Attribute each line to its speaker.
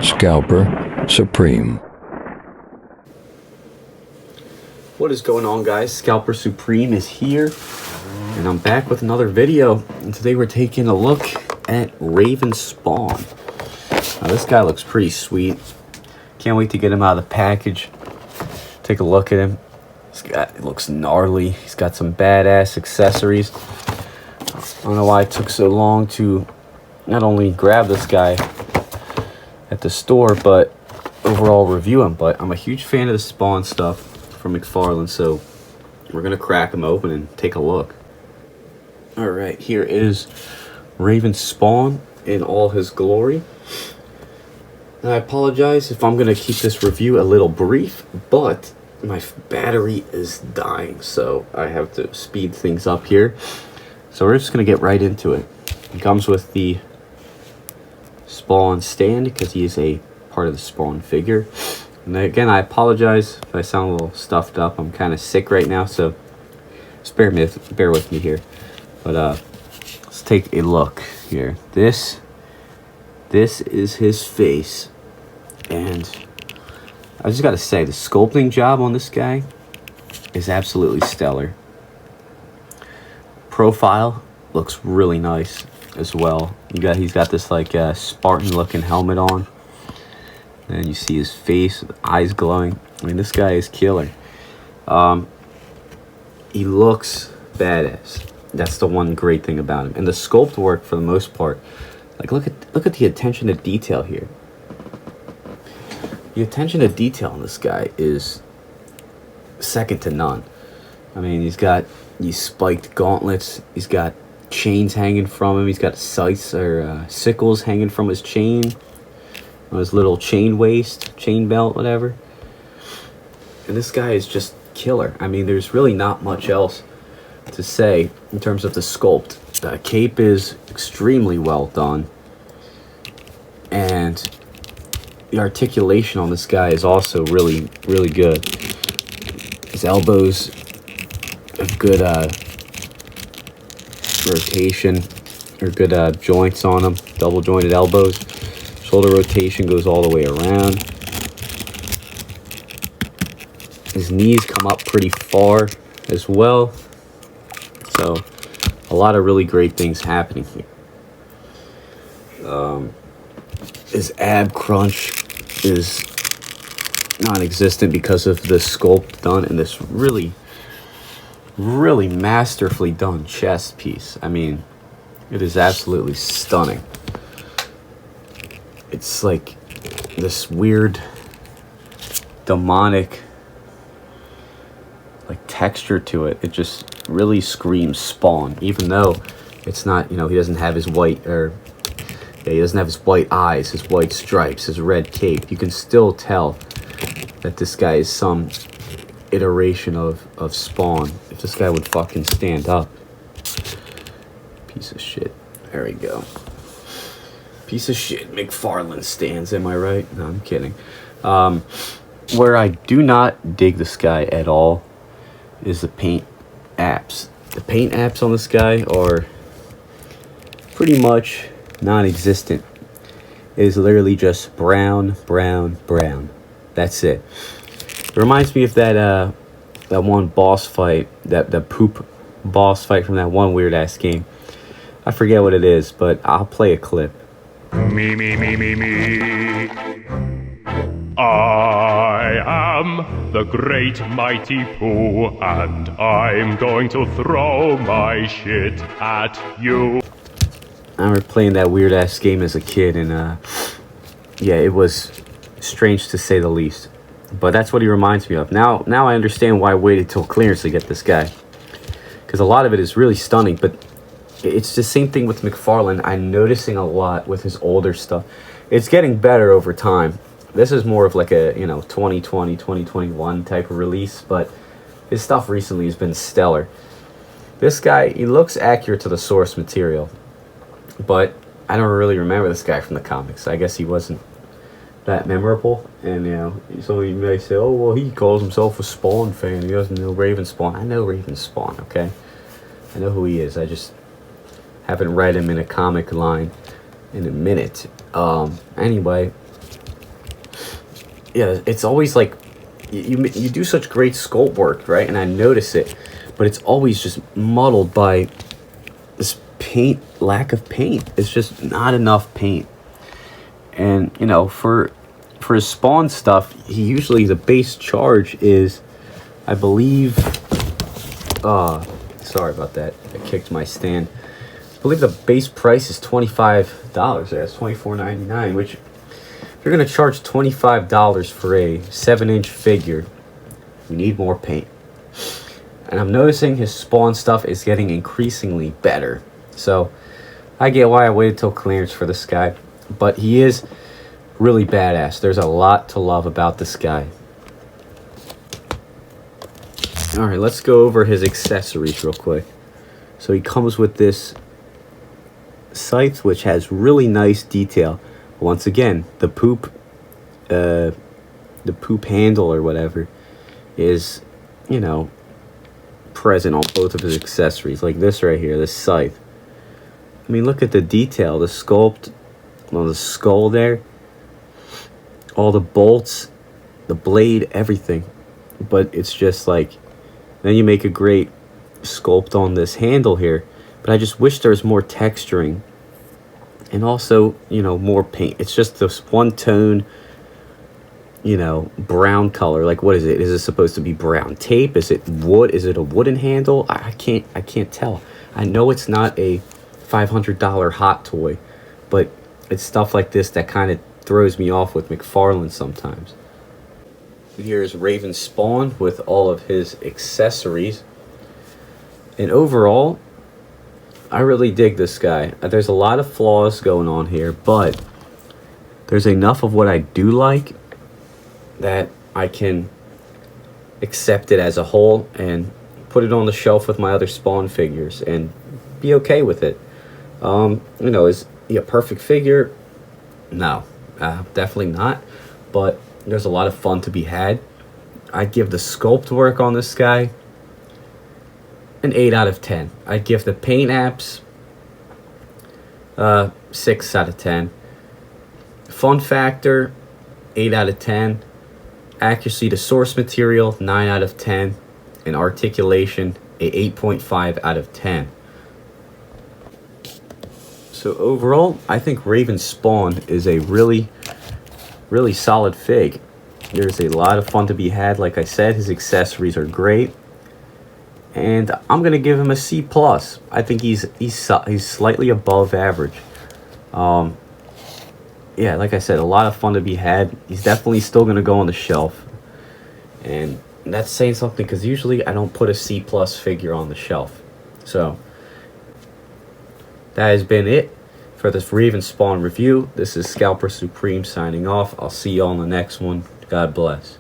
Speaker 1: Scalper Supreme.
Speaker 2: What is going on, guys? Scalper Supreme is here, and I'm back with another video. And today we're taking a look at Raven Spawn. Now this guy looks pretty sweet. Can't wait to get him out of the package. Take a look at him. This guy looks gnarly. He's got some badass accessories. I don't know why it took so long to not only grab this guy at the store, but overall review him. But I'm a huge fan of the Spawn stuff from Mcfarlane, so we're gonna crack him open and take a look. All right, here is Raven Spawn in all his glory. And I apologize if I'm gonna keep this review a little brief, but my battery is dying, so I have to speed things up here. So we're just gonna get right into it. It comes with the Spawn stand because he is a part of the Spawn figure. And again, I apologize if I sound a little stuffed up. I'm kind of sick right now, so just bear with me here. But let's take a look here. This is his face, and I just gotta say, the sculpting job on this guy is absolutely stellar. Profile looks really nice as well. He's got this like Spartan looking helmet on, and you see his face, eyes glowing. I mean, this guy is killer. He looks badass. That's the one great thing about him. And the sculpt work, for the most part, like look at the attention to detail here. The attention to detail on this guy is second to none. I mean, he's got these spiked gauntlets. He's got chains hanging from him. He's got scythes or sickles hanging from his chain, on his little chain belt, whatever. And this guy is just killer. I mean, there's really not much else to say in terms of the sculpt. The cape is extremely well done, and the articulation on this guy is also really, really good. His elbows have good rotation, or good joints on them, double jointed elbows. Shoulder rotation goes all the way around. His knees come up pretty far as well. So a lot of really great things happening here. His ab crunch is non-existent because of the sculpt done in this really, really masterfully done chest piece. I mean, it is absolutely stunning. It's like this weird demonic like texture to it. It just really screams Spawn, even though it's not, he doesn't have his white, he doesn't have his white eyes, his white stripes, his red cape. You can still tell that this guy is some iteration of Spawn. If this guy would fucking stand up. Piece of shit. There we go. Piece of shit. Mcfarlane stands, am I right? No, I'm kidding. Where I do not dig this guy at all is the paint apps. The paint apps on this guy are pretty much non-existent. It is literally just brown, brown, brown. That's it. It reminds me of that one boss fight, that poop boss fight from that one weird ass game. I forget what it is, but I'll play a clip.
Speaker 3: Me. I am the great mighty Pooh, and I'm going to throw my shit at you.
Speaker 2: I remember playing that weird ass game as a kid, and yeah, it was strange to say the least. But that's what he reminds me of. Now I understand why I waited till clearance to get this guy, because a lot of it is really stunning. But it's the same thing with Mcfarlane. I'm noticing a lot with his older stuff. It's getting better over time. This is more of like a 2020, 2021 type of release, but his stuff recently has been stellar. This guy, he looks accurate to the source material, but I don't really remember this guy from the comics. I guess he wasn't that memorable. And some of you may say, oh well, he calls himself a Spawn fan, he doesn't know Raven Spawn. I know Raven Spawn, okay? I know who he is. I just haven't read him in a comic line in a minute. Anyway, yeah, it's always like you do such great sculpt work, right? And I notice it, but it's always just muddled by this lack of paint. It's just not enough paint. And you know, for his Spawn stuff, he usually, the base charge is, I believe, sorry about that, I kicked my stand. I believe the base price is $25 there. It's $24.99, which if you're gonna charge $25 for a 7-inch figure, you need more paint. And I'm noticing his Spawn stuff is getting increasingly better. So I get why I waited till clearance for this guy, but he is really badass. There's a lot to love about this guy. All right, let's go over his accessories real quick. So he comes with this scythe, which has really nice detail. Once again, the poop handle or whatever is, you know, present on both of his accessories. Like this right here, this scythe. I mean, look at the detail, the sculpt on the skull there, all the bolts, the blade, everything. But it's just like, then you make a great sculpt on this handle here. But I just wish there was more texturing. And also, you know, more paint. It's just this one tone, you know, brown color. Like, what is it? Is it supposed to be brown tape? Is it wood? Is it a wooden handle? I can't tell. I know it's not a $500 hot toy, but it's stuff like this that kind of throws me off with Mcfarlane sometimes. Here's Raven Spawn with all of his accessories. And overall, I really dig this guy. There's a lot of flaws going on here, but there's enough of what I do like that I can accept it as a whole and put it on the shelf with my other Spawn figures and be okay with it. You know, is he a perfect figure? No, definitely not. But there's a lot of fun to be had. I'd give the sculpt work on this guy an 8 out of 10. I'd give the paint apps 6 out of 10. Fun factor, 8 out of 10. Accuracy to source material, 9 out of 10. And articulation, a 8.5 out of 10. So overall, I think Raven Spawn is a really solid fig. There's a lot of fun to be had. Like I said, his accessories are great. And I'm gonna give him a C+. I think he's slightly above average. Yeah, like I said, a lot of fun to be had. He's definitely still gonna go on the shelf, and that's saying something because usually I don't put a C+ figure on the shelf. So that has been it for this Raven Spawn review. This is Scalper Supreme signing off. I'll see you all in the next one. God bless.